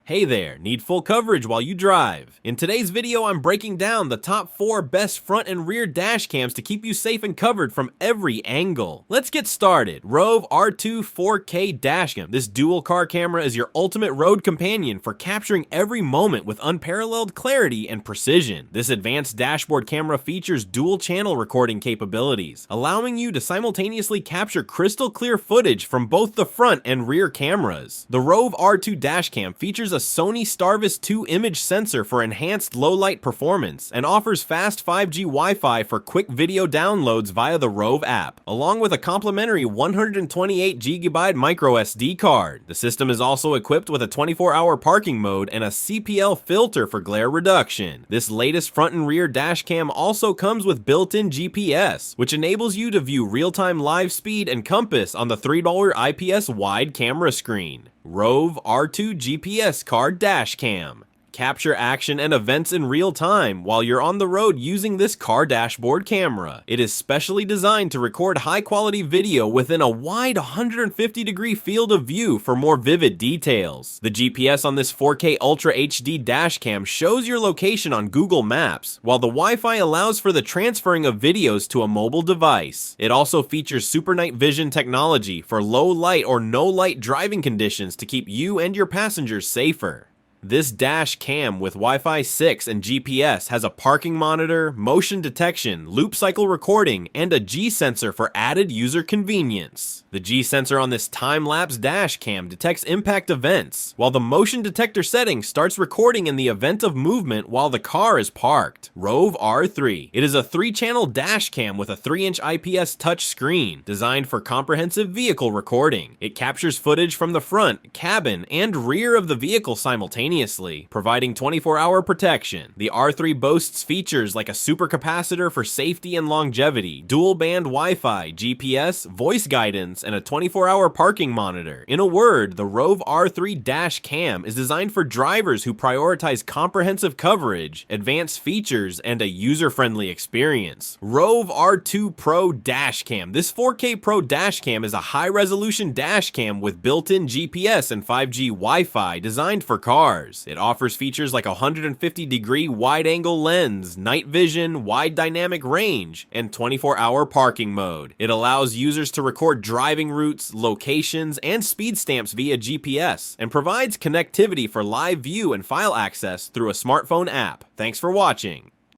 Hey there, need full coverage while you drive? In today's video, I'm breaking down the top 4 best front and rear dash cams to keep you safe and covered from every angle. Let's get started. ROVE R2 4K Dashcam. This dual car camera is your ultimate road companion for capturing every moment with unparalleled clarity and precision. This advanced dashboard camera features dual channel recording capabilities, allowing you to simultaneously capture crystal clear footage from both the front and rear cameras. The ROVE R2 Dashcam features a Sony Starvis 2 image sensor for enhanced low-light performance and offers fast 5G Wi-Fi for quick video downloads via the ROVE app, along with a complimentary 128GB microSD card. The system is also equipped with a 24-hour parking mode and a CPL filter for glare reduction. This latest front and rear dashcam also comes with built-in GPS, which enables you to view real-time live speed and compass on the $3 IPS wide camera screen. ROVE R2 GPS Car Dashcam. Capture action and events in real time while you're on the road using this car dashboard camera. It is specially designed to record high-quality video within a wide 150-degree field of view for more vivid details. The GPS on this 4K Ultra HD dashcam shows your location on Google Maps, while the Wi-Fi allows for the transferring of videos to a mobile device. It also features super night vision technology for low light or no light driving conditions to keep you and your passengers safer. This dash cam with Wi-Fi 6 and GPS has a parking monitor, motion detection, loop cycle recording, and a G-sensor for added user convenience. The G-sensor on this time-lapse dash cam detects impact events, while the motion detector setting starts recording in the event of movement while the car is parked. ROVE R3. It is a 3-channel dash cam with a 3-inch IPS touch screen, designed for comprehensive vehicle recording. It captures footage from the front, cabin, and rear of the vehicle simultaneously, providing 24-hour protection. The R3 boasts features like a supercapacitor for safety and longevity, dual-band Wi-Fi, GPS, voice guidance, and a 24-hour parking monitor. In a word, the ROVE R3 Dash Cam is designed for drivers who prioritize comprehensive coverage, advanced features, and a user-friendly experience. ROVE R2 Pro Dash Cam. This 4K Pro Dash Cam is a high-resolution dash cam with built-in GPS and 5G Wi-Fi designed for cars. It offers features like a 150-degree wide-angle lens, night vision, wide dynamic range, and 24-hour parking mode. It allows users to record driving routes, locations, and speed stamps via GPS, and provides connectivity for live view and file access through a smartphone app. Thanks for watching.